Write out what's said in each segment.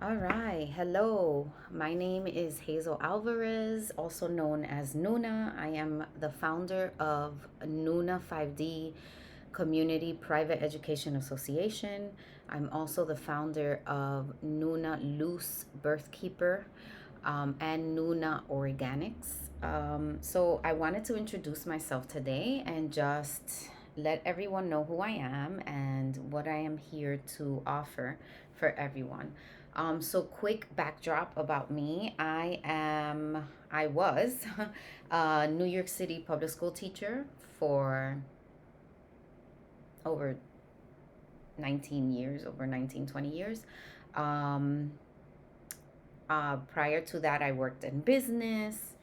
All right. Hello. My name is Hazel Alvarez, also known as Nuna. I am the founder of Nuna 5D Community Private Education Association. I'm also the founder of Nuna Loose Birthkeeper and Nuna Organics. So I wanted to introduce myself today and just let everyone know who I am and what I am here to offer for everyone. So quick backdrop about me. I was a New York City public school teacher for over 19 years, over 19 20 years. Um, Prior to that, I worked in business.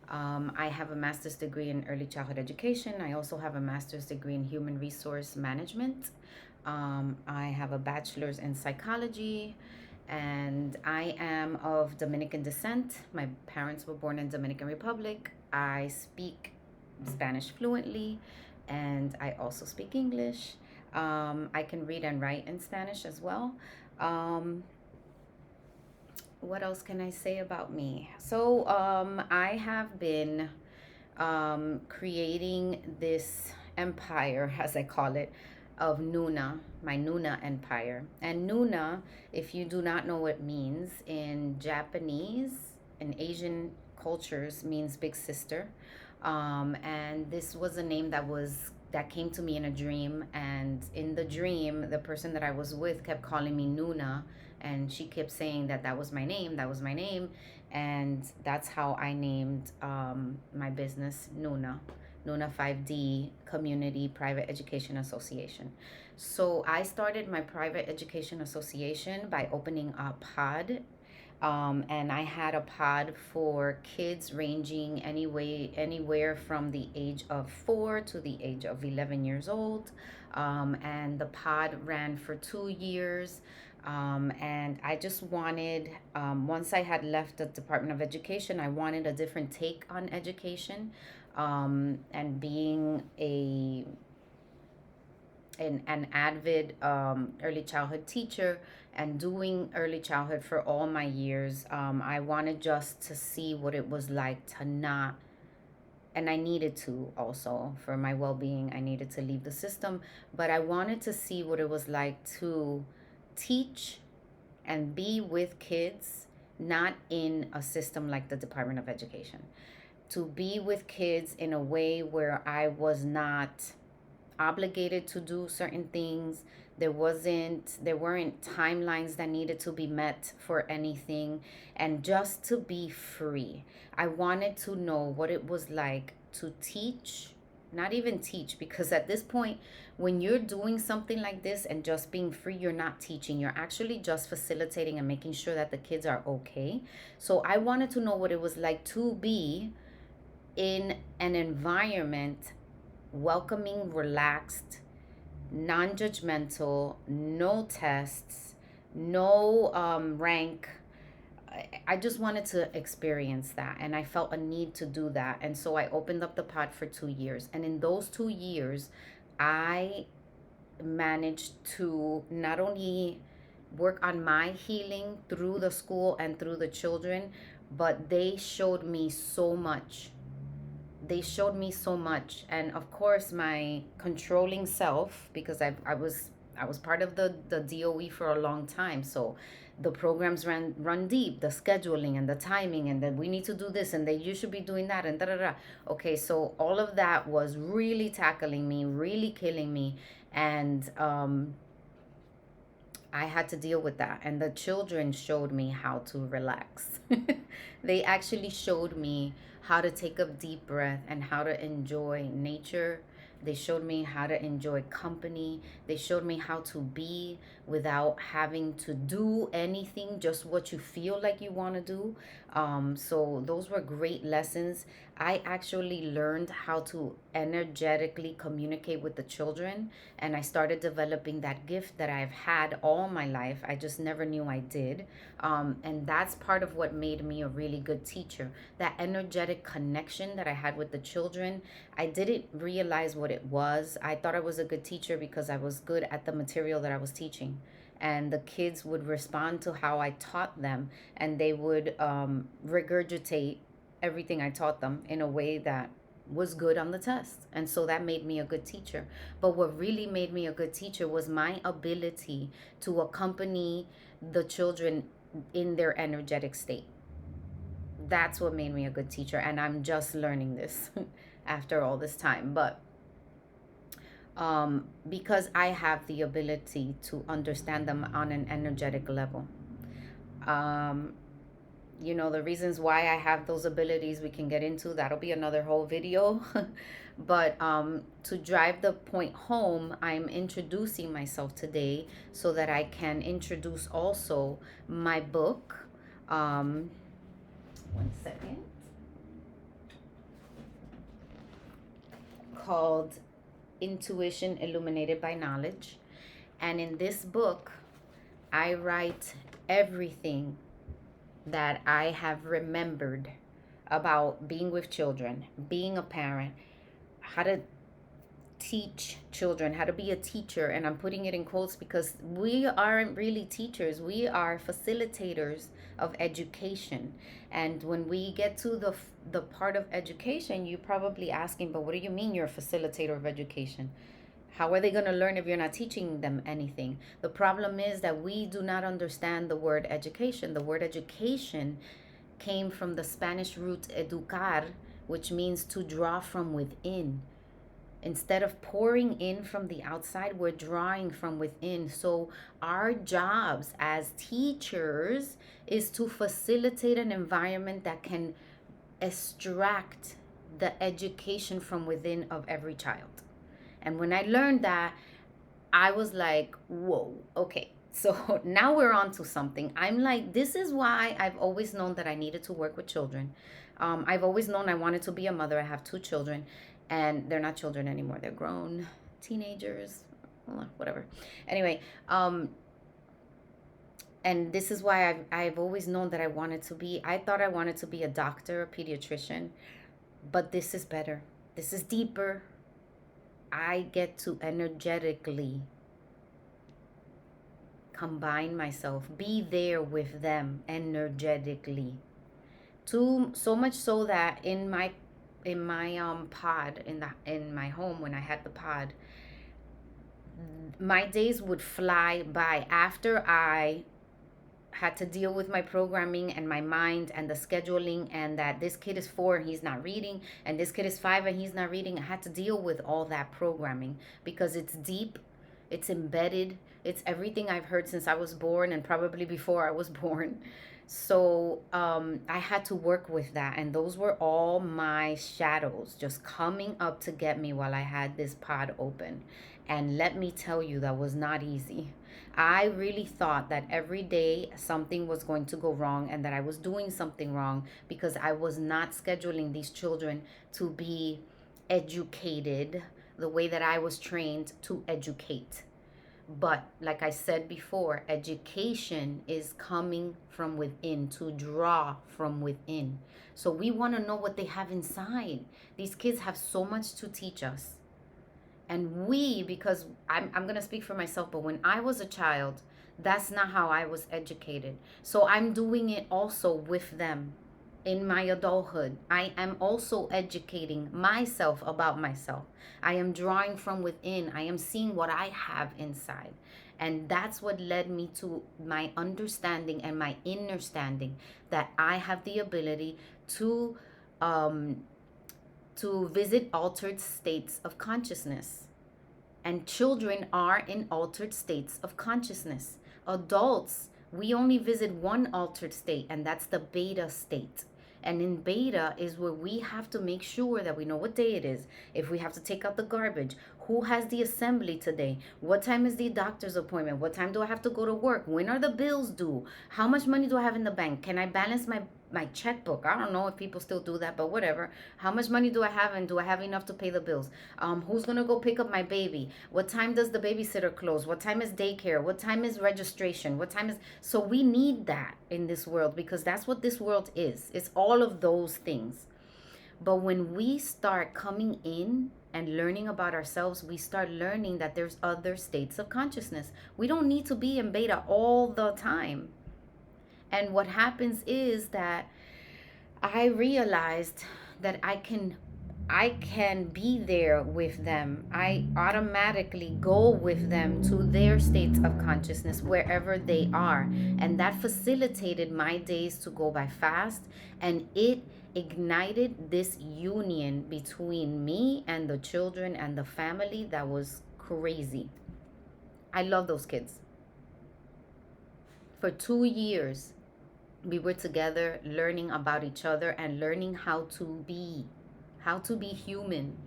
I have a master's degree in early childhood education. I also have a master's degree in human resource management. I have a bachelor's in psychology, and I am of Dominican descent. My parents were born in Dominican Republic. I speak Spanish fluently, and I also speak English. I can read and write in Spanish as well. Um, what else can I say about me? I have been creating this empire, as I call it, of Nuna, my Nuna empire. And Nuna, if you do not know what it means, in Japanese and Asian cultures means big sister. And this was a name that came to me in a dream, and in the dream the person that I was with kept calling me Nuna, and she kept saying that that was my name, that was my name. And that's how I named my business Nuna 5D Community Private Education Association. So I started my private education association by opening a pod, and I had a pod for kids ranging anywhere from the age of 4 to the age of 11 years old. And the pod ran for 2 years. And I just wanted, once I had left the Department of Education, I wanted a different take on education. And being an avid early childhood teacher and doing early childhood for all my years, I wanted just to see what it was like to not, and I needed to also for my well being, I needed to leave the system, but I wanted to see what it was like to teach and be with kids, not in a system like the Department of Education. To be with kids in a way where I was not obligated to do certain things. There weren't timelines that needed to be met for anything, and just to be free. I wanted to know what it was like to teach, not even teach, because at this point, when you're doing something like this and just being free, you're not teaching, you're actually just facilitating and making sure that the kids are okay. So I wanted to know what it was like to be in an environment welcoming, relaxed, non judgmental, no tests, no rank. I just wanted to experience that, and I felt a need to do that. And so I opened up the pod for 2 years. And in those 2 years, I managed to not only work on my healing through the school and through the children, but they showed me so much. And of course my controlling self, because I was part of the DOE for a long time. So the programs run deep, the scheduling and the timing, and then we need to do this and then you should be doing that and da da da. Okay, so all of that was really tackling me, really killing me. And I had to deal with that. And the children showed me how to relax. They actually showed me how to take a deep breath and how to enjoy nature. They showed me how to enjoy company. They showed me how to be without having to do anything, just what you feel like you want to do. So those were great lessons. I actually learned how to energetically communicate with the children, and I started developing that gift that I've had all my life. I just never knew I did. And that's part of what made me a really good teacher. That energetic connection that I had with the children, I didn't realize what it was. I thought I was a good teacher because I was good at the material that I was teaching. and the kids would respond to how I taught them, and they would regurgitate everything I taught them in a way that was good on the test. And so that made me a good teacher. But what really made me a good teacher was my ability to accompany the children in their energetic state. That's what made me a good teacher, and I'm just learning this after all this time. But because I have the ability to understand them on an energetic level. Um, the reasons why I have those abilities we can get into. That'll be another whole video. But to drive the point home, I'm introducing myself today so that I can introduce also my book. One second. Called Intuition Illuminated by Knowledge. And in this book, I write everything that I have remembered about being with children, being a parent, how to teach children, how to be a teacher. And I'm putting it in quotes because we aren't really teachers, we are facilitators of education. And when we get to the part of education, you're probably asking, but what do you mean you're a facilitator of education? How are they going to learn if you're not teaching them anything? The problem is that we do not understand the word education. The word education came from the Spanish root educar, which means to draw from within. Instead of pouring in from the outside, we're drawing from within. So our jobs as teachers is to facilitate an environment that can extract the education from within of every child. And when I learned that, I was like, whoa, okay. So now we're on to something. I'm like, this is why I've always known that I needed to work with children. I've always known I wanted to be a mother. I have 2 children, and they're not children anymore. They're grown teenagers, whatever. Anyway, and this is why I've always known that I thought I wanted to be a doctor, a pediatrician, but this is better. This is deeper. I get to energetically combine myself, be there with them energetically. So much so that in my pod in my home, when I had the pod, my days would fly by after I had to deal with my programming and my mind and the scheduling, and that this kid is 4 and he's not reading, and this kid is 5 and he's not reading. I had to deal with all that programming because it's deep, it's embedded, it's everything I've heard since I was born and probably before I was born. So I had to work with that, and those were all my shadows just coming up to get me while I had this pod open. And let me tell you, that was not easy. I really thought that every day something was going to go wrong and that I was doing something wrong because I was not scheduling these children to be educated the way that I was trained to educate. But like I said before, education is coming from within, to draw from within. So we want to know what they have inside. These kids have so much to teach us. And because I'm going to speak for myself, but when I was a child, that's not how I was educated. So I'm doing it also with them in my adulthood. I am also educating myself about myself. I am drawing from within. I am seeing what I have inside. And that's what led me to my understanding and my inner standing that I have the ability to visit altered states of consciousness. And children are in altered states of consciousness. Adults, we only visit one altered state, and that's the beta state. And in beta is where we have to make sure that we know what day it is. If we have to take out the garbage, who has the assembly today? What time is the doctor's appointment? What time do I have to go to work? When are the bills due? How much money do I have in the bank? Can I balance my checkbook? I don't know if people still do that, but whatever. How much money do I have, and do I have enough to pay the bills? Who's gonna go pick up my baby? What time does the babysitter close? What time is daycare? What time is registration? So we need that in this world, because that's what this world is. It's all of those things. But when we start coming in and learning about ourselves, we start learning that there's other states of consciousness. We don't need to be in beta all the time. And what happens is that I realized that I can be there with them. I automatically go with them to their states of consciousness wherever they are. And that facilitated my days to go by fast. And it ignited this union between me and the children and the family that was crazy. I love those kids. For 2 years, we were together learning about each other and learning how to be human.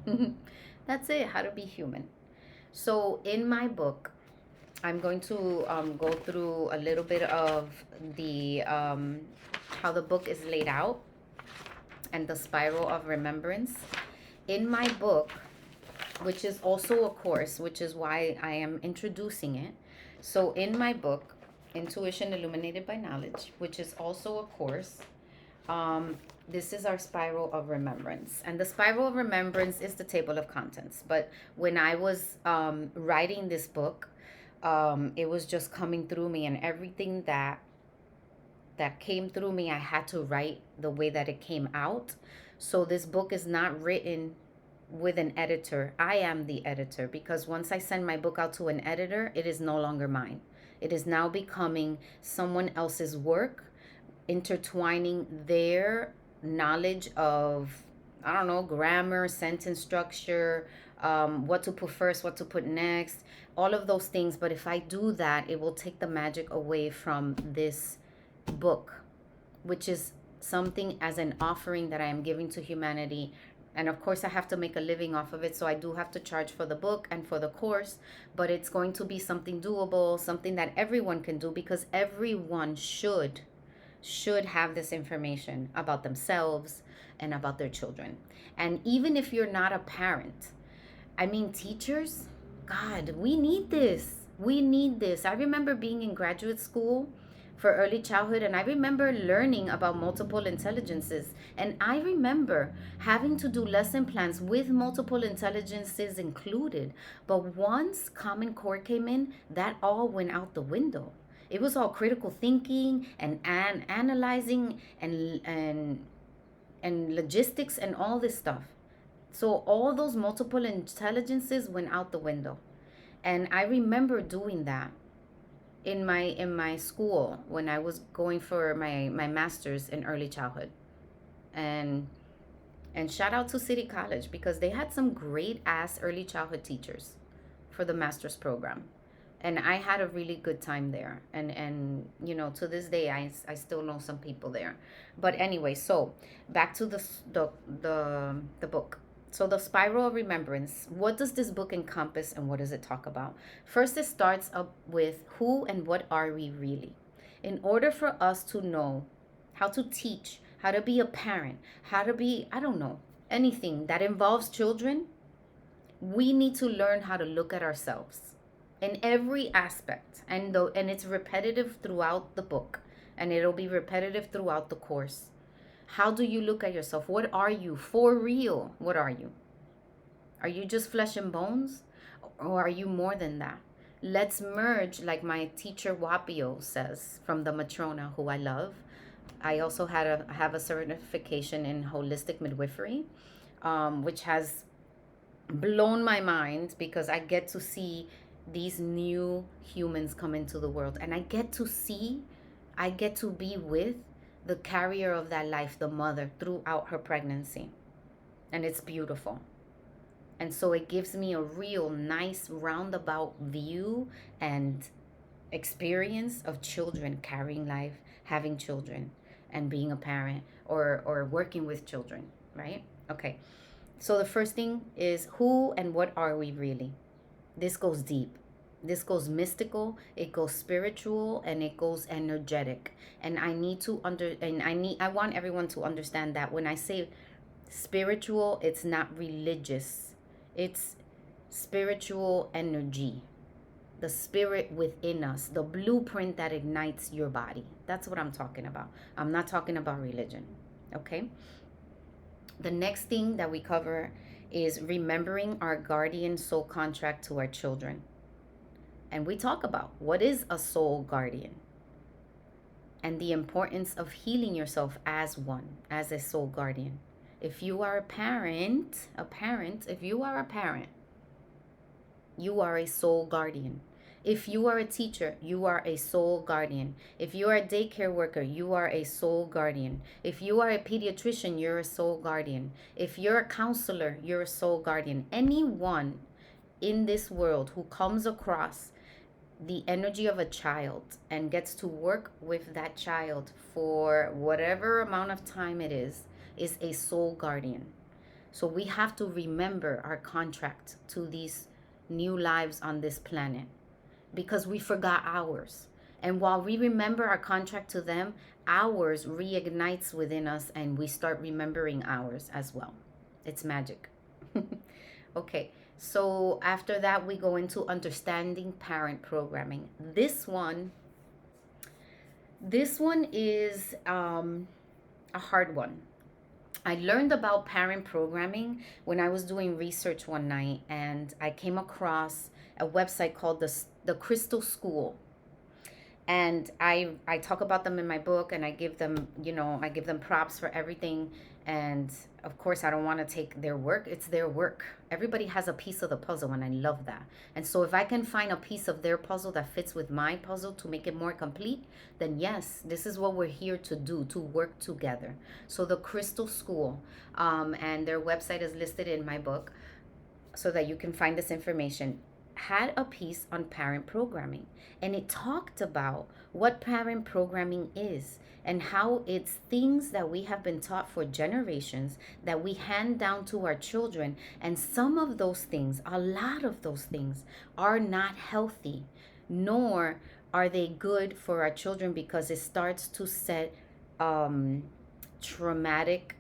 That's it, how to be human. So in my book, I'm going to go through a little bit of the how the book is laid out and the spiral of remembrance. In my book, which is also a course, which is why I am introducing it. So in my book, Intuition Illuminated by Knowledge, which is also a course, this is our spiral of remembrance. And the spiral of remembrance is the table of contents. But when I was writing this book, it was just coming through me, and everything that came through me, I had to write the way that it came out. So this book is not written with an editor. I am the editor, because once I send my book out to an editor, it is no longer mine. It is now becoming someone else's work, intertwining their knowledge of, I don't know, grammar, sentence structure, what to put first, what to put next, all of those things. But if I do that, it will take the magic away from this book, which is something as an offering that I am giving to humanity. And of course, I have to make a living off of it. So I do have to charge for the book and for the course, but it's going to be something doable, something that everyone can do, because everyone should have this information about themselves and about their children. And even if you're not a parent, I mean, teachers, God, we need this. We need this. I remember being in graduate school for early childhood, and I remember learning about multiple intelligences. And I remember having to do lesson plans with multiple intelligences included. But once Common Core came in, that all went out the window. It was all critical thinking and analyzing and logistics and all this stuff. So all those multiple intelligences went out the window. And I remember doing that in my school when I was going for my master's in early childhood. And shout out to City College, because they had some great ass early childhood teachers for the master's program. And I had a really good time there. And you know, to this day, I still know some people there. But anyway, so back to the book. So the spiral of remembrance, what does this book encompass and what does it talk about? First, it starts up with who and what are we really? In order for us to know how to teach, how to be a parent, how to be, I don't know, anything that involves children, we need to learn how to look at ourselves in every aspect. And it's repetitive throughout the book, and it'll be repetitive throughout the course. How do you look at yourself? What are you for real? What are you? Are you just flesh and bones? Or are you more than that? Let's merge, like my teacher Wapio says from the Matrona, who I love. I also have a certification in holistic midwifery, which has blown my mind, because I get to see these new humans come into the world, and I get to be with the carrier of that life, the mother, throughout her pregnancy. And it's beautiful. And so it gives me a real nice roundabout view and experience of children carrying life, having children, and being a parent, or working with children, right? Okay. So the first thing is who and what are we really? This goes deep. This goes mystical, it goes spiritual, and it goes energetic. And I want everyone to understand that when I say spiritual, it's not religious. It's spiritual energy. The spirit within us, the blueprint that ignites your body. That's what I'm talking about. I'm not talking about religion. Okay? The next thing that we cover is remembering our guardian soul contract to our children. And we talk about what is a soul guardian and the importance of healing yourself as one, as a soul guardian. If you are if you are a parent, you are a soul guardian. If you are a teacher, you are a soul guardian. If you are a daycare worker, you are a soul guardian. If you are a pediatrician, you're a soul guardian. If you're a counselor, you're a soul guardian. Anyone in this world who comes across the energy of a child and gets to work with that child for whatever amount of time it is a soul guardian. So we have to remember our contract to these new lives on this planet because we forgot ours. And while we remember our contract to them, ours reignites within us and we start remembering ours as well. It's magic. Okay, so after that, we go into understanding parent programming. This one is a hard one. I learned about parent programming when I was doing research one night, and I came across a website called the Crystal School. And I talk about them in my book, and I give them, I give them props for everything. And of course, I don't want to take their work. It's their work. Everybody has a piece of the puzzle, and I love that. And so if I can find a piece of their puzzle that fits with my puzzle to make it more complete, then yes, this is what we're here to do, to work together. So the Crystal School, and their website is listed in my book so that you can find this information, had a piece on parent programming, and it talked about what parent programming is and how it's things that we have been taught for generations that we hand down to our children. And some of those things, a lot of those things, are not healthy, nor are they good for our children, because it starts to set traumatic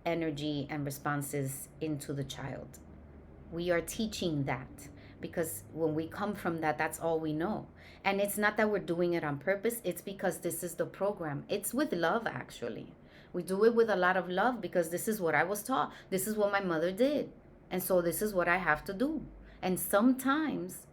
energy and responses into the child. We are teaching that because when we come from that, that's all we know. And it's not that we're doing it on purpose. It's because this is the program. It's with love, actually. We do it with a lot of love because this is what I was taught. This is what my mother did. And so this is what I have to do. And sometimes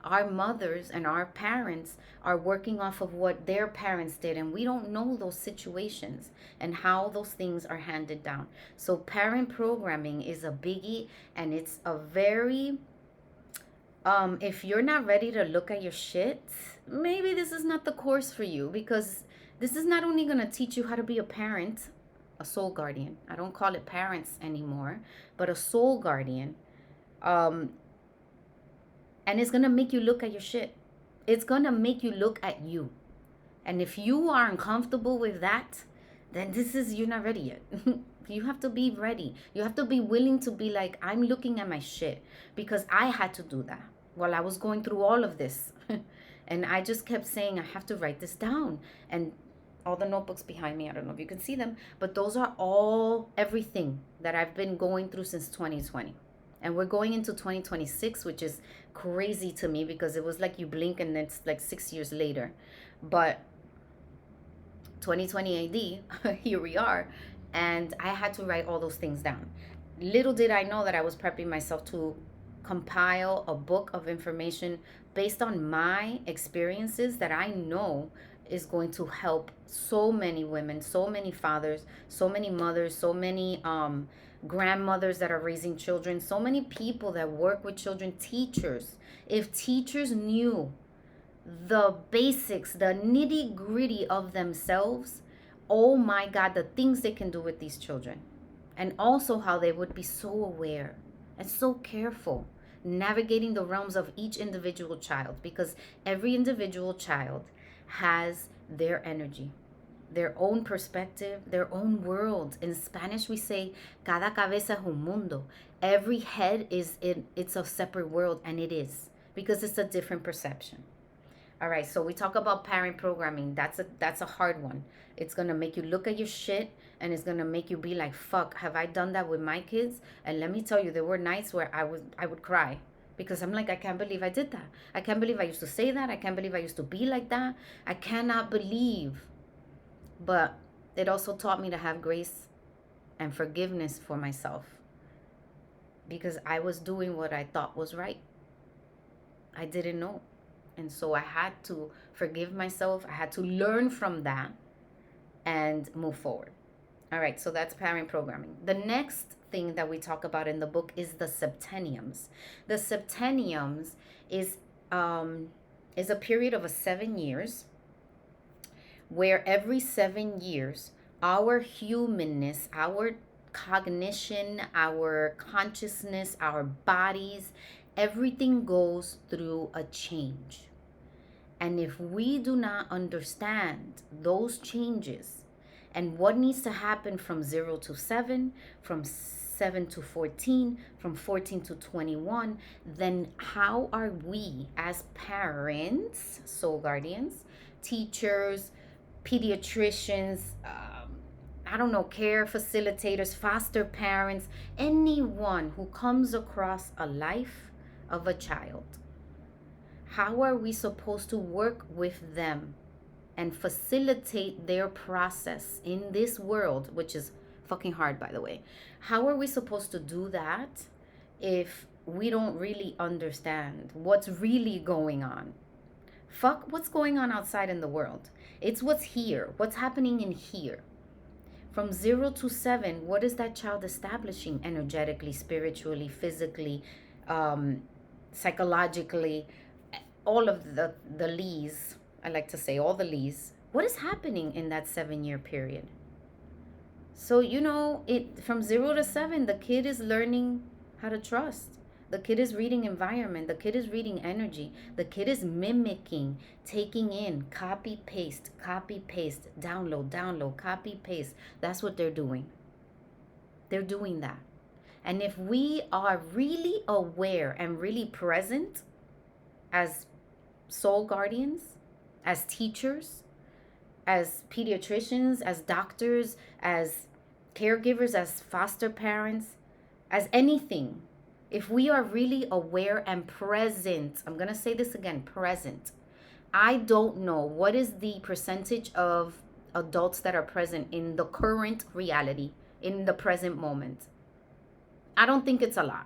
our mothers and our parents are working off of what their parents did, and we don't know those situations and how those things are handed down. So parent programming is a biggie, and it's a very if you're not ready to look at your shit, maybe this is not the course for you, because this is not only going to teach you how to be a parent, a soul guardian. I don't call it parents anymore, but a soul guardian. And it's going to make you look at your shit. It's going to make you look at you. And if you are uncomfortable with that, then you're not ready yet. You have to be ready. You have to be willing to be like, I'm looking at my shit, because I had to do that while I was going through all of this. And I just kept saying, I have to write this down. And all the notebooks behind me, I don't know if you can see them, but those are all everything that I've been going through since 2020. And we're going into 2026, which is crazy to me because it was like you blink and it's like 6 years later. But 2020 AD, here we are. And I had to write all those things down. Little did I know that I was prepping myself to compile a book of information based on my experiences that I know is going to help so many women, so many fathers, so many mothers, so many grandmothers that are raising children, so many people that work with children, teachers. If teachers knew the basics, the nitty gritty of themselves, oh my God, the things they can do with these children. And also how they would be so aware and so careful navigating the realms of each individual child, because every individual child has their energy, their own perspective, their own world. In Spanish, we say, cada cabeza es un mundo. Every head it's a separate world, and it is, because it's a different perception. All right, so we talk about parent programming. That's a hard one. It's gonna make you look at your shit, and it's gonna make you be like, fuck, have I done that with my kids? And let me tell you, there were nights where I would cry, because I'm like, I can't believe I did that. I can't believe I used to say that. I can't believe I used to be like that. I cannot believe. But it also taught me to have grace and forgiveness for myself, because I was doing what I thought was right. I didn't know. And so I had to forgive myself. I had to learn from that and move forward. All right, so that's parent programming. The next thing that we talk about in the book is the septenniums. The septenniums is is a period of 7 years where every 7 years our humanness, our cognition, our consciousness, our bodies, everything goes through a change. And if we do not understand those changes and what needs to happen from 0 to 7, from 7 to 14, from 14 to 21, then how are we as parents, soul guardians, teachers, pediatricians, I don't know, care facilitators, foster parents, anyone who comes across a life of a child? How are we supposed to work with them and facilitate their process in this world, which is fucking hard, by the way? How are we supposed to do that if we don't really understand what's really going on? Fuck what's going on outside in the world. It's what's here, what's happening in here. From 0 to 7, what is that child establishing energetically, spiritually, physically, psychologically? All of the lees, I like to say all the lees. What is happening in that 7 year period? So, it from 0 to 7, the kid is learning how to trust. The kid is reading environment. The kid is reading energy. The kid is mimicking, taking in, copy, paste, download, copy, paste. That's what they're doing. They're doing that. And if we are really aware and really present as soul guardians, as teachers, as pediatricians, as doctors, as caregivers, as foster parents, as anything, if we are really aware and present, I'm going to say this again, present. I don't know what is the percentage of adults that are present in the current reality, in the present moment. I don't think it's a lot.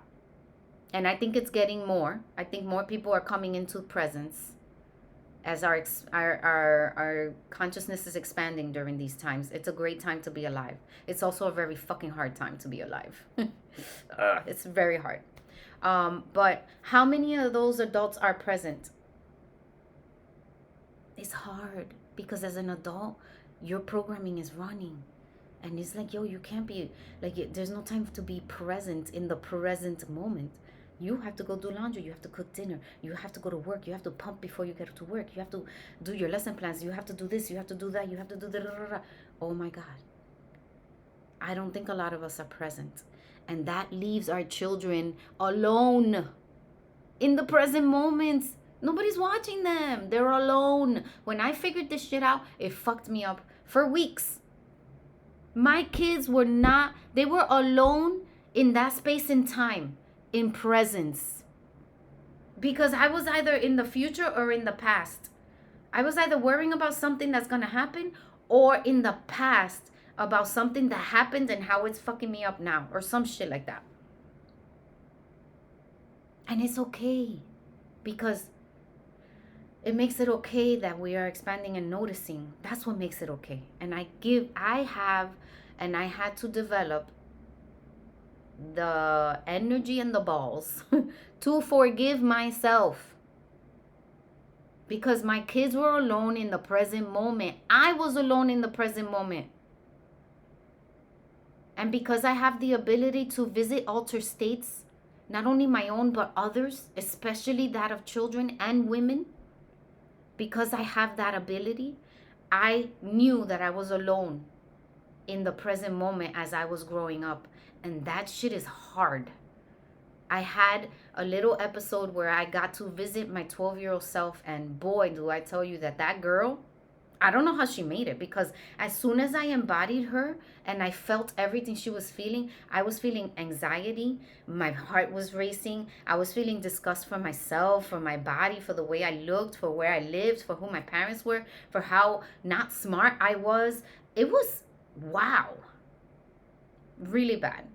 And I think it's getting more. I think more people are coming into presence as our consciousness is expanding during these times. It's a great time to be alive. It's also a very fucking hard time to be alive. It's very hard. But how many of those adults are present? It's hard because as an adult, your programming is running. And it's like, yo, you can't be, like, there's no time to be present in the present moment. You have to go do laundry. You have to cook dinner. You have to go to work. You have to pump before you get to work. You have to do your lesson plans. You have to do this. You have to do that. You have to do that. Oh my God. I don't think a lot of us are present. And that leaves our children alone in the present moments. Nobody's watching them. They're alone. When I figured this shit out, it fucked me up for weeks. My kids were they were alone in that space and time, in presence. Because I was either in the future or in the past. I was either worrying about something that's going to happen or in the past about something that happened and how it's fucking me up now or some shit like that. And it's okay because it makes it okay that we are expanding and noticing. That's what makes it okay. And I had to develop the energy and the balls to forgive myself. Because my kids were alone in the present moment. I was alone in the present moment. And because I have the ability to visit altered states, not only my own, but others, especially that of children and women, because I have that ability, I knew that I was alone in the present moment as I was growing up. And that shit is hard. I had a little episode where I got to visit my 12-year-old self, and boy, do I tell you that girl, I don't know how she made it, because as soon as I embodied her and I felt everything she was feeling, I was feeling anxiety. My heart was racing. I was feeling disgust for myself, for my body, for the way I looked, for where I lived, for who my parents were, for how not smart I was. It was, wow, really bad.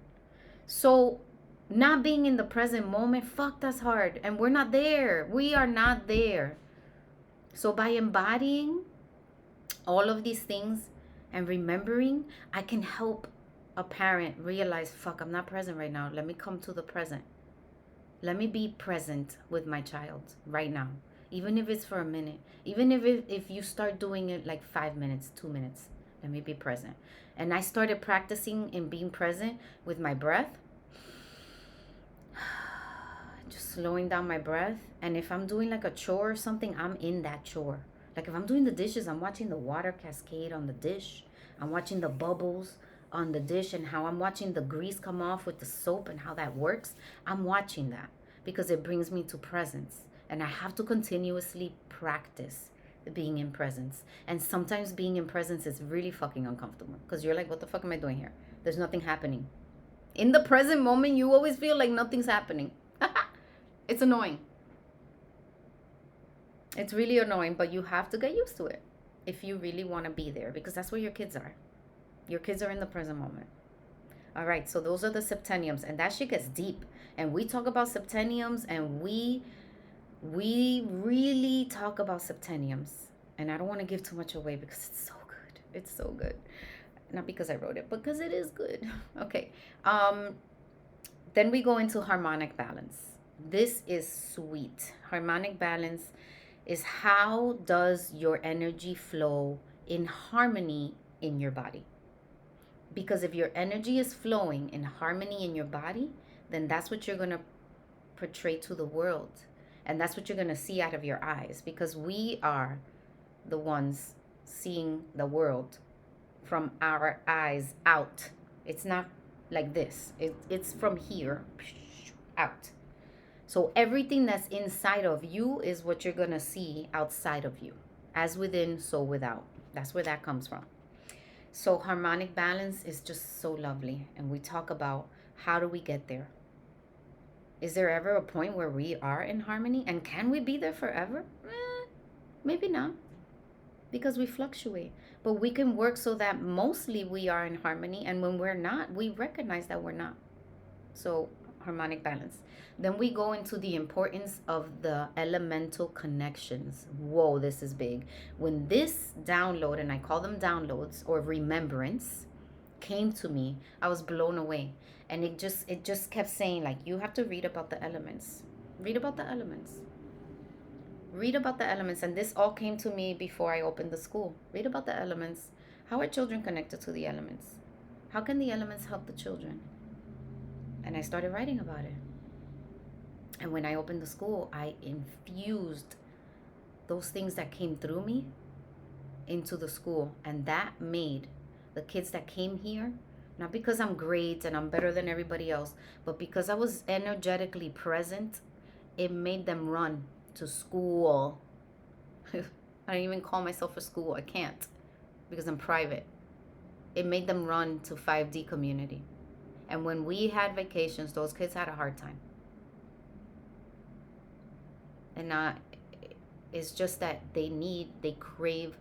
So Not being in the present moment, fuck, that's hard. And we're not there. We are not there. So by embodying all of these things and remembering, I can help a parent realize, fuck, I'm not present right now. Let me come to the present. Let me be present with my child right now. Even if it's for a minute. Even if you start doing it like 5 minutes, 2 minutes. Let me be present. And I started practicing in being present with my breath. Just slowing down my breath. And if I'm doing like a chore or something, I'm in that chore. Like if I'm doing the dishes, I'm watching the water cascade on the dish. I'm watching the bubbles on the dish and how I'm watching the grease come off with the soap and how that works. I'm watching that because it brings me to presence. And I have to continuously practice being in presence. And sometimes being in presence is really fucking uncomfortable because you're like, what the fuck am I doing here? There's nothing happening. In the present moment, you always feel like nothing's happening. It's annoying. It's really annoying, but you have to get used to it if you really want to be there because that's where your kids are. Your kids are in the present moment. All right, so those are the septenniums, and that shit gets deep. And we talk about septenniums, and we really talk about septenniums. And I don't want to give too much away because it's so good. It's so good. Not because I wrote it, but because it is good. Okay. Then we go into harmonic balance. This is sweet. Harmonic balance is how does your energy flow in harmony in your body? Because if your energy is flowing in harmony in your body, then that's what you're going to portray to the world. And that's what you're going to see out of your eyes. Because we are the ones seeing the world from our eyes out. It's not like this. It's from here out. So everything that's inside of you is what you're going to see outside of you. As within, so without. That's where that comes from. So harmonic balance is just so lovely. And we talk about how do we get there? Is there ever a point where we are in harmony? And can we be there forever? Maybe not. Because we fluctuate. But we can work so that mostly we are in harmony. And when we're not, we recognize that we're not. So harmonic balance. Then we go into the importance of the elemental connections. Whoa, this is big. When this download, and I call them downloads or remembrance, came to me, I was blown away. And it just kept saying, like, you have to read about the elements. Read about the elements. Read about the elements. And this all came to me before I opened the school. Read about the elements. How are children connected to the elements? How can the elements help the children? And I started writing about it. And when I opened the school, I infused those things that came through me into the school. And that made the kids that came here, not because I'm great and I'm better than everybody else, but because I was energetically present, it made them run to school. I don't even call myself a school. I can't because I'm private. It made them run to 5D community. And when we had vacations, those kids had a hard time. And it's just that they crave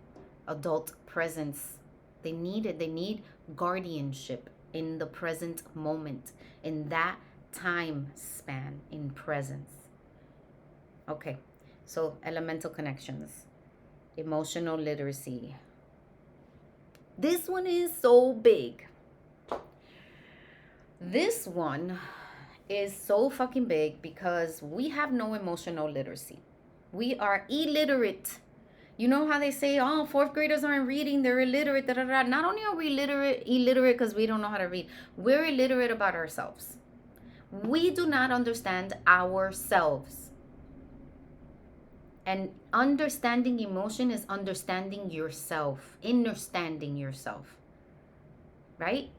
adult presence. They need guardianship in the present moment, in that time span, in presence. Okay, so elemental connections, emotional literacy. This one is so big. This one is so fucking big because we have no emotional literacy. We are illiterate. You know how they say, oh, fourth graders aren't reading, they're illiterate, da, da, da. Not only are we illiterate because we don't know how to read, we're illiterate about ourselves. We do not understand ourselves. And understanding emotion is understanding yourself, understanding yourself, right?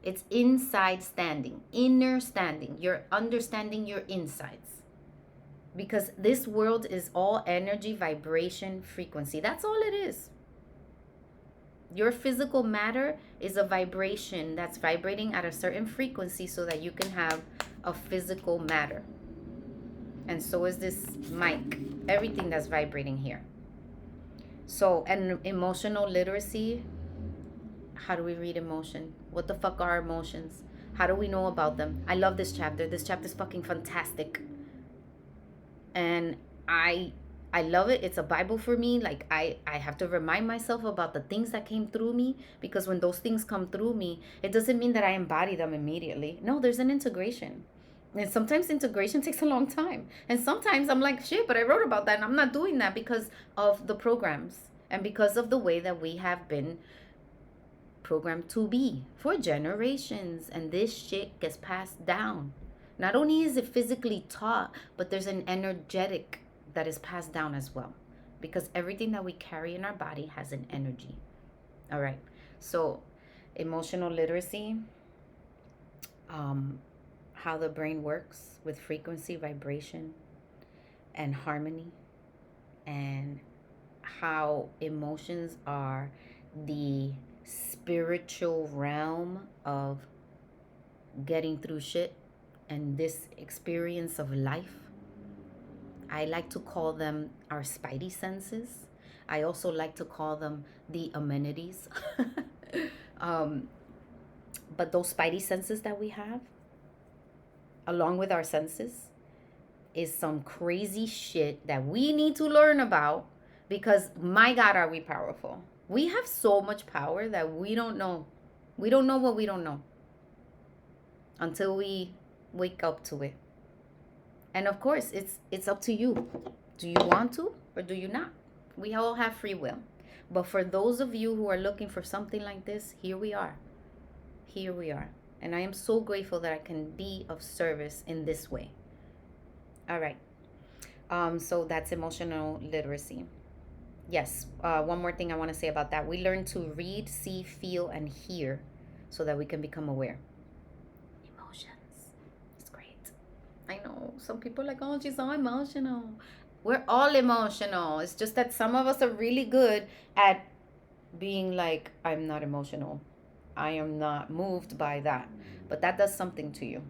It's inside standing, inner standing. You're understanding your insides. Because this world is all energy, vibration, frequency. That's all it is. Your physical matter is a vibration that's vibrating at a certain frequency so that you can have a physical matter. And so is this mic, everything that's vibrating here. So, and emotional literacy, how do we read emotion? What the fuck are emotions? How do we know about them? I love this chapter. This chapter is fucking fantastic. And I I love it. It's a Bible for me. Like I have to remind myself about the things that came through me, because when those things come through me, it doesn't mean that I embody them immediately. No, there's an integration. And sometimes integration takes a long time. And sometimes I'm like, shit, but I wrote about that and I'm not doing that because of the programs and because of the way that we have been programmed to be for generations. And this shit gets passed down. Not only is it physically taught, but there's an energetic that is passed down as well. Because everything that we carry in our body has an energy. All right. So, emotional literacy, um, how the brain works with frequency, vibration, and harmony, and how emotions are the spiritual realm of getting through shit and this experience of life. I like to call them our spidey senses. I also like to call them the amenities. um, but those spidey senses that we have, along with our senses, is some crazy shit that we need to learn about, because my God, are we powerful. We have so much power that we don't know. We don't know what we don't know until we wake up to it. And of course, it's up to you. Do you want to or do you not? We all have free will. But for those of you who are looking for something like this, here we are. Here we are. And I am so grateful that I can be of service in this way. All right. So that's emotional literacy. Yes. One more thing I want to say about that. We learn to read, see, feel, and hear so that we can become aware. Emotions. It's great. I know some people are like, oh, she's so emotional. We're all emotional. It's just that some of us are really good at being like, I'm not emotional. I am not moved by that. But that does something to you.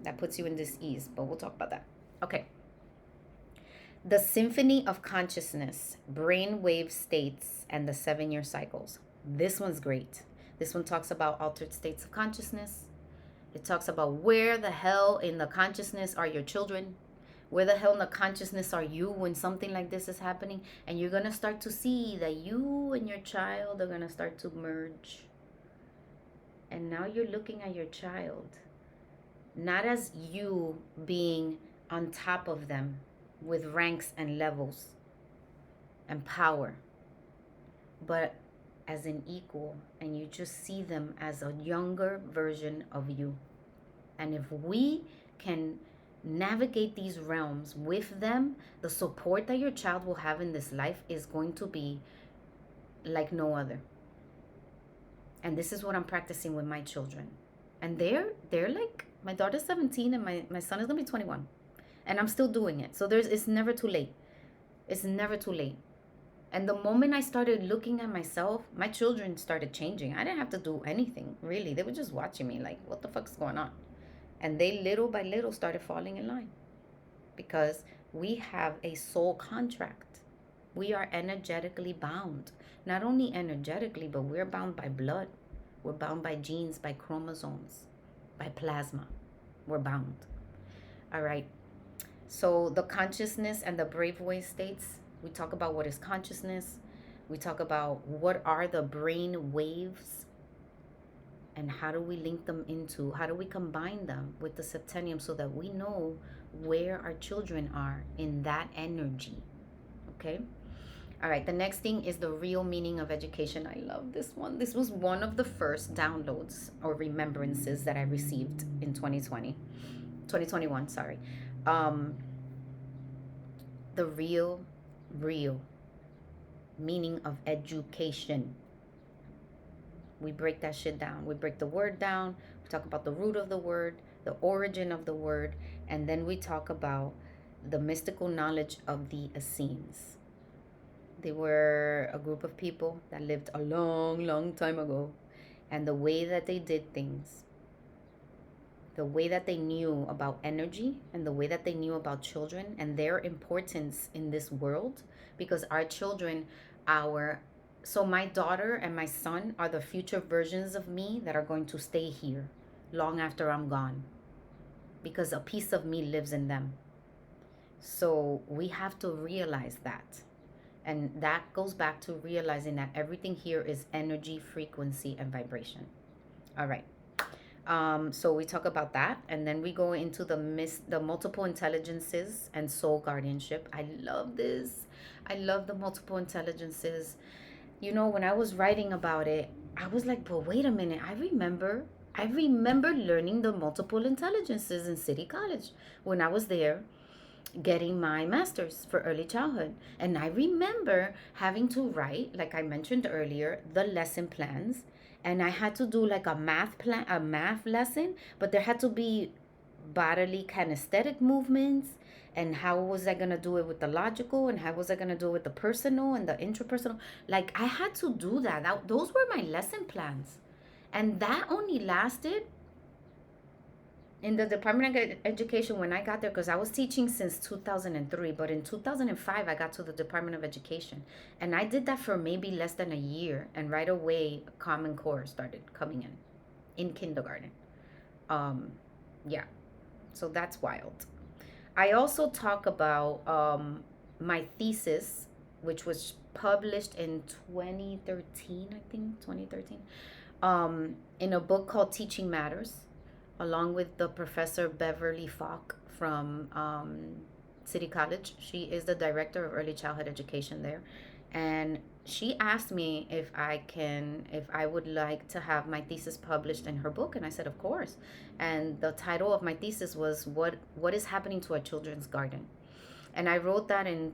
That puts you in dis-ease. But we'll talk about that. Okay. The Symphony of Consciousness, Brain Wave States, and the 7-Year Cycles. This one's great. This one talks about altered states of consciousness. It talks about where the hell in the consciousness are your children. Where the hell in the consciousness are you when something like this is happening? And you're going to start to see that you and your child are going to start to merge. And now you're looking at your child, not as you being on top of them with ranks and levels and power, but as an equal, and you just see them as a younger version of you. And if we can navigate these realms with them, the support that your child will have in this life is going to be like no other. And this is what I'm practicing with my children. And they're like, my daughter's 17 and my son is gonna be 21. And I'm still doing it. So it's never too late. It's never too late. And the moment I started looking at myself, my children started changing. I didn't have to do anything, really. They were just watching me like, what the fuck's going on? And they little by little started falling in line. Because we have a soul contract. We are energetically bound. Not only energetically, but we're bound by blood. We're bound by genes, by chromosomes, by plasma. We're bound. All right. So the consciousness and the brave wave states, we talk about what is consciousness. We talk about what are the brain waves and how do we link them into, how do we combine them with the septennium so that we know where our children are in that energy. Okay. All right, the next thing is the real meaning of education. I love this one. This was one of the first downloads or remembrances that I received in 2021, sorry. The real meaning of education. We break that shit down. We break the word down. We talk about the root of the word, the origin of the word, and then we talk about the mystical knowledge of the Essenes. They were a group of people that lived a long time ago. And the way that they did things, the way that they knew about energy and the way that they knew about children and their importance in this world, because our children, so my daughter and my son are the future versions of me that are going to stay here. long after I'm gone, because a piece of me lives in them. So we have to realize that. And that goes back to realizing that everything here is energy, frequency, and vibration. All right. So we talk about that, and then we go into the multiple intelligences and soul guardianship. I love this. I love the multiple intelligences. You know, when I was writing about it, I was like, but wait a minute. I remember learning the multiple intelligences in City College when I was there getting my master's for early childhood. And I remember having to write, like I mentioned earlier, the lesson plans. And I had to do like a math lesson, but there had to be bodily kinesthetic movements. And how was I gonna do it with the logical, and how was I gonna do it with the personal and the intrapersonal? Like I had to do that. Those were my lesson plans, and that only lasted in the Department of Education when I got there, because I was teaching since 2003, but in 2005 I got to the Department of Education, and I did that for maybe less than a year, and right away Common Core started coming in kindergarten. um yeah, so that's wild. I also talk about my thesis, which was published in 2013, I think 2013, in a book called Teaching Matters, along with the professor Beverly Falk from City College. She is the director of early childhood education there. And she asked me if I would like to have my thesis published in her book. And I said, of course. And the title of my thesis was What is Happening to a Children's Garden? And I wrote that in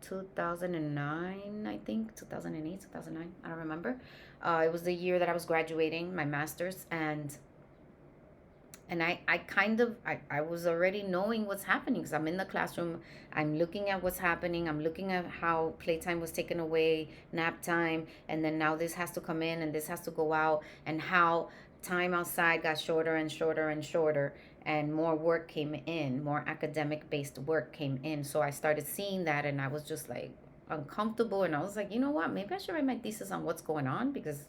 2009, I think, 2008, 2009. I don't remember. It was the year that I was graduating my master's. And I kind of I was already knowing what's happening, because I'm in the classroom. I'm looking at what's happening. I'm looking at how playtime was taken away, nap time, and then now this has to come in and this has to go out, and how time outside got shorter and shorter and shorter, and more work came in, more academic based work came in. So I started seeing that, and I was just like uncomfortable, and I was like, you know what, maybe I should write my thesis on what's going on, because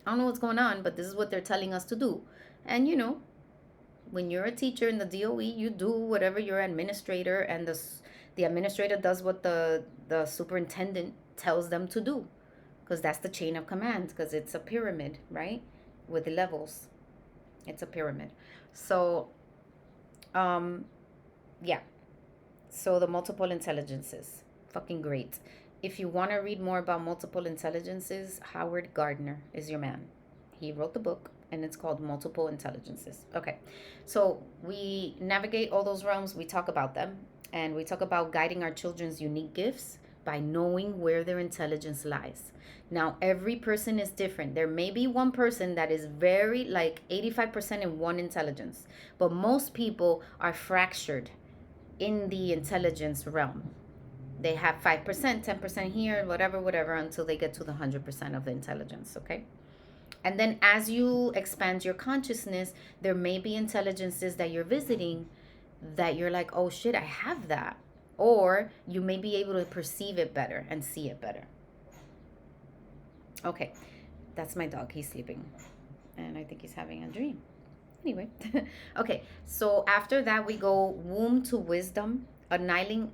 I don't know what's going on, but this is what they're telling us to do. And when you're a teacher in the DOE, you do whatever your administrator, and the administrator does what the superintendent tells them to do, because that's the chain of command, because it's a pyramid, right? With levels. It's a pyramid. So, um, yeah. So the multiple intelligences, fucking great. If you want to read more about multiple intelligences, Howard Gardner is your man. He wrote the book, and it's called Multiple Intelligences. Okay, so we navigate all those realms, we talk about them, and we talk about guiding our children's unique gifts by knowing where their intelligence lies. Now, every person is different. There may be one person that is very, like 85% in one intelligence, but most people are fractured in the intelligence realm. They have 5%, 10% here, whatever, whatever, until they get to the 100% of the intelligence, okay? And then as you expand your consciousness, there may be intelligences that you're visiting that you're like, oh shit, I have that. Or you may be able to perceive it better and see it better. Okay, that's my dog. He's sleeping. And I think he's having a dream. Anyway, okay, so after that, we go womb to wisdom, aligning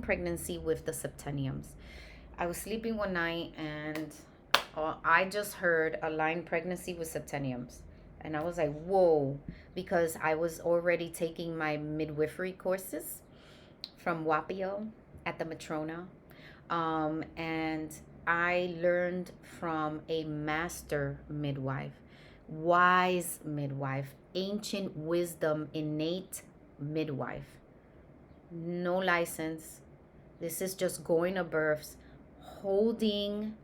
pregnancy with the septenniums. I was sleeping one night, and I just heard align pregnancy with septenniums. And I was like, whoa, because I was already taking my midwifery courses from Wapio at the Matrona. And I learned from a master midwife, wise midwife, ancient wisdom, innate midwife. No license. This is just going to births, holding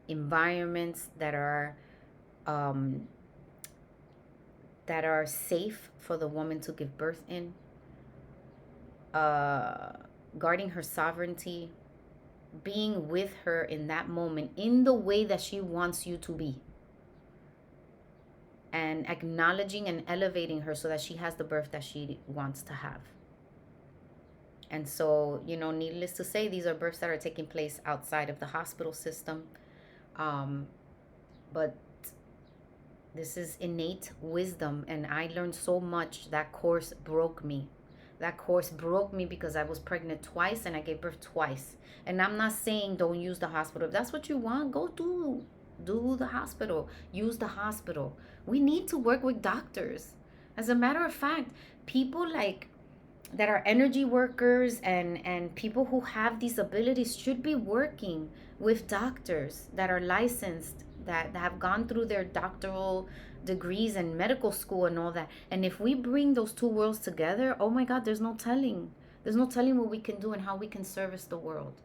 environments that are safe for the woman to give birth in, guarding her sovereignty, being with her in that moment in the way that she wants you to be, and acknowledging and elevating her so that she has the birth that she wants to have. And so, needless to say, these are births that are taking place outside of the hospital system. Um, but this is innate wisdom, and I learned so much. That course broke me. That course broke me because I was pregnant twice and I gave birth twice. And I'm not saying don't use the hospital. If that's what you want, go do the hospital. Use the hospital. We need to work with doctors. As a matter of fact, people like that are energy workers and people who have these abilities should be working with doctors that are licensed, that have gone through their doctoral degrees and medical school and all that. And if we bring those two worlds together, oh my god, there's no telling what we can do and how we can service the world.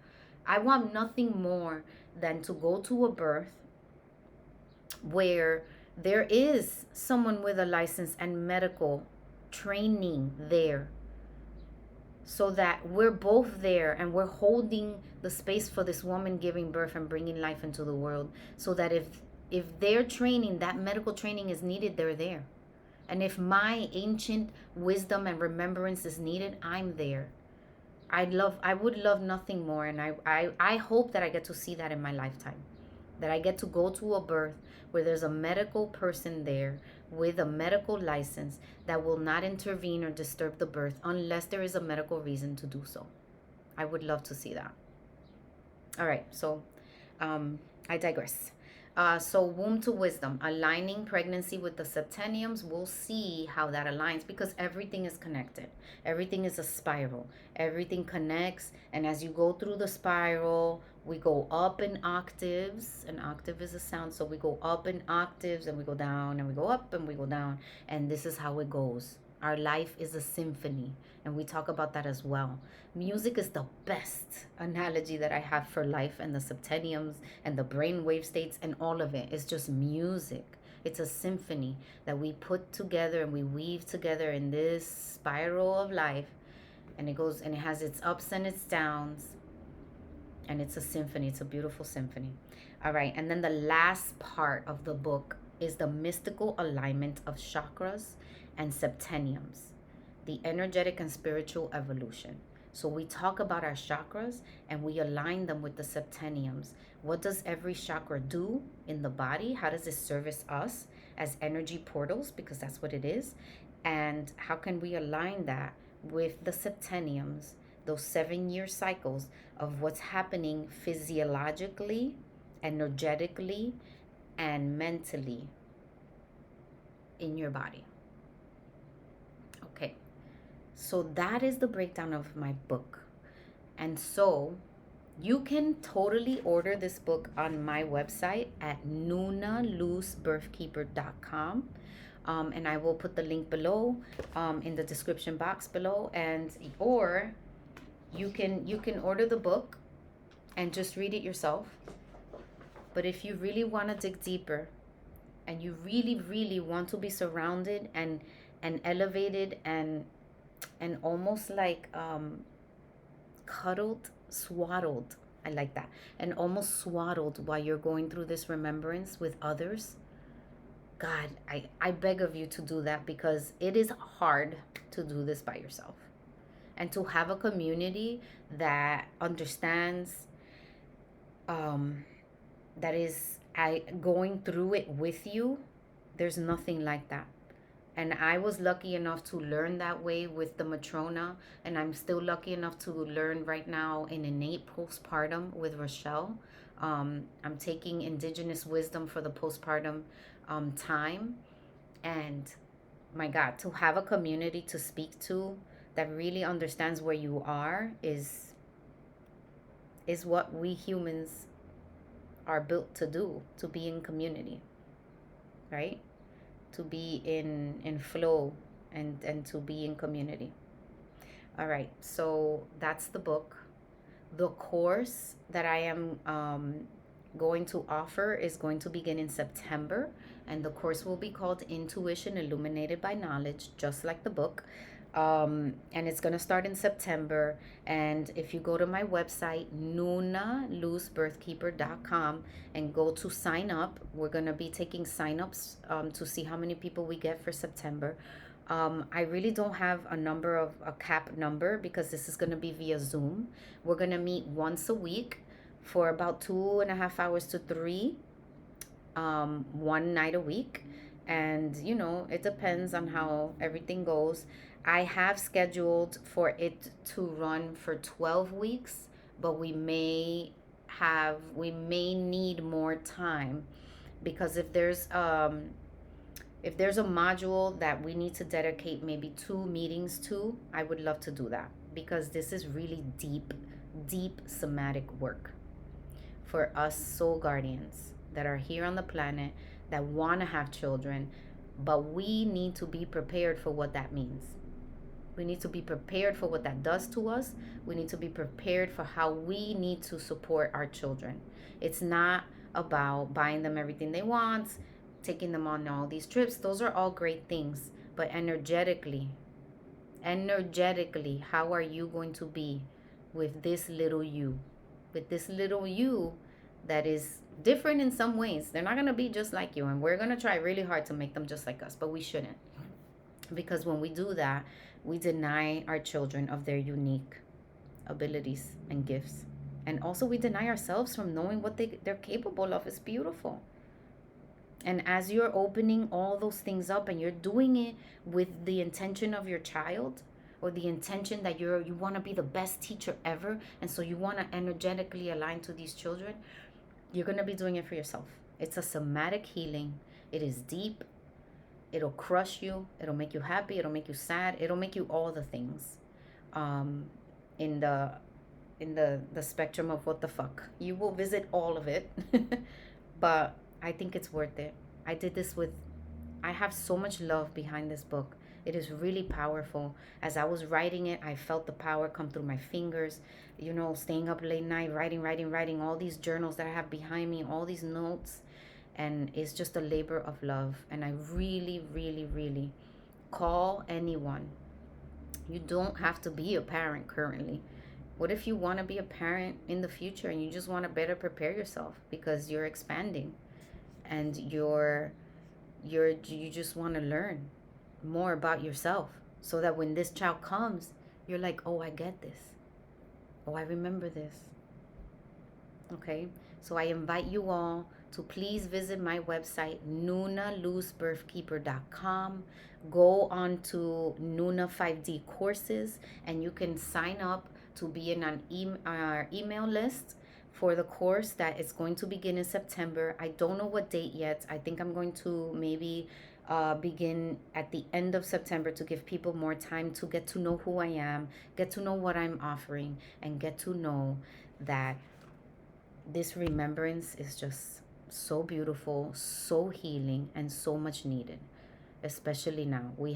I want nothing more than to go to a birth where there is someone with a license and medical training there, so that we're both there and we're holding the space for this woman giving birth and bringing life into the world, so that if their training, that medical training is needed, they're there. And if my ancient wisdom and remembrance is needed, I'm there. I would love nothing more, and I hope that I get to see that in my lifetime, that I get to go to a birth where there's a medical person there with a medical license that will not intervene or disturb the birth unless there is a medical reason to do so. I would love to see that. All right, so I digress. So womb to wisdom, aligning pregnancy with the septenniums. We'll see how that aligns because everything is connected. Everything is a spiral. Everything connects. And as you go through the spiral, we go up in octaves. An octave is a sound. So we go up in octaves and we go down and we go up and we go down. And this is how it goes. Our life is a symphony. And we talk about that as well. Music is the best analogy that I have for life and the septenniums and the brainwave states and all of it. It's just music. It's a symphony that we put together and we weave together in this spiral of life. And it goes and it has its ups and its downs. And it's a symphony. It's a beautiful symphony. All right. And then the last part of the book is the mystical alignment of chakras and septenniums, the energetic and spiritual evolution. So we talk about our chakras and we align them with the septenniums. What does every chakra do in the body? How does it service us as energy portals? Because that's what it is. And how can we align that with the septenniums, those 7-year cycles of what's happening physiologically, energetically, and mentally in your body? Okay. So that is the breakdown of my book. And so you can totally order this book on my website at nunaloosebirthkeeper.com. And I will put the link below in the description box below. And or you can order the book and just read it yourself. But if you really want to dig deeper and you really, really want to be surrounded and elevated and almost like cuddled, swaddled. I like that. And almost swaddled while you're going through this remembrance with others. God, I beg of you to do that because it is hard to do this by yourself. And to have a community that understands, that is going through it with you, there's nothing like that. And I was lucky enough to learn that way with the matrona. And I'm still lucky enough to learn right now in innate postpartum with Rochelle. I'm taking indigenous wisdom for the postpartum time. And my God, to have a community to speak to that really understands where you are is what we humans are built to do, to be in community, right? To be in flow and to be in community. All right, so that's the book. The course that I am going to offer is going to begin in September, and the course will be called Intuition Illuminated by Knowledge, just like the book. And it's going to start in September. And if you go to my website, nunaloosebirthkeeper.com, and go to sign up, we're going to be taking sign-ups to see how many people we get for September. I really don't have a cap number because this is going to be via Zoom. We're going to meet once a week for about 2.5 hours to three, one night a week. And, it depends on how everything goes. I have scheduled for it to run for 12 weeks, but we may need more time, because if there's a module that we need to dedicate maybe 2 meetings to, I would love to do that, because this is really deep, deep somatic work for us soul guardians that are here on the planet, that want to have children, but we need to be prepared for what that means. We need to be prepared for what that does to us. We need to be prepared for how we need to support our children. It's not about buying them everything they want, taking them on all these trips. Those are all great things. But energetically, how are you going to be with this little you? With this little you that is different in some ways. They're not going to be just like you. And we're going to try really hard to make them just like us. But we shouldn't. Because when we do that, we deny our children of their unique abilities and gifts. And also, we deny ourselves from knowing what they're capable of. Is beautiful. And as you're opening all those things up, and you're doing it with the intention of your child, or the intention that you want to be the best teacher ever, and so you want to energetically align to these children, you're going to be doing it for yourself. It's a somatic healing. It is deep. It'll crush you. It'll make you happy. It'll make you sad. It'll make you all the things. In the spectrum of what the fuck. You will visit all of it. But I think it's worth it. I have so much love behind this book. It is really powerful. As I was writing it, I felt the power come through my fingers, staying up late night, writing all these journals that I have behind me, all these notes. And it's just a labor of love. And I really, really, really call anyone. You don't have to be a parent currently. What if you want to be a parent in the future, and you just want to better prepare yourself because you're expanding, and you just want to learn more about yourself, so that when this child comes, you're like, oh, I get this. Oh, I remember this. Okay? So I invite you all to please visit my website, nunaluzbirthkeeper.com. Go on to Nuna 5D courses, and you can sign up to be in our email list for the course that is going to begin in September. I don't know what date yet. I think I'm going to maybe begin at the end of September, to give people more time to get to know who I am, get to know what I'm offering, and get to know that this remembrance is just so beautiful, so healing, and so much needed, especially now. We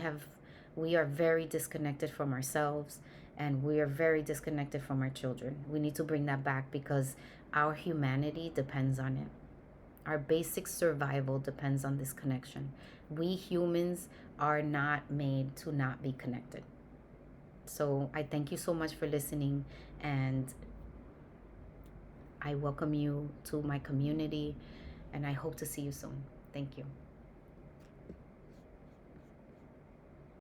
are very disconnected from ourselves, and we are very disconnected from our children. We need to bring that back, because our humanity depends on it. Our basic survival depends on this connection. We humans are not made to not be connected. So I thank you so much for listening, and I welcome you to my community, and I hope to see you soon. Thank you.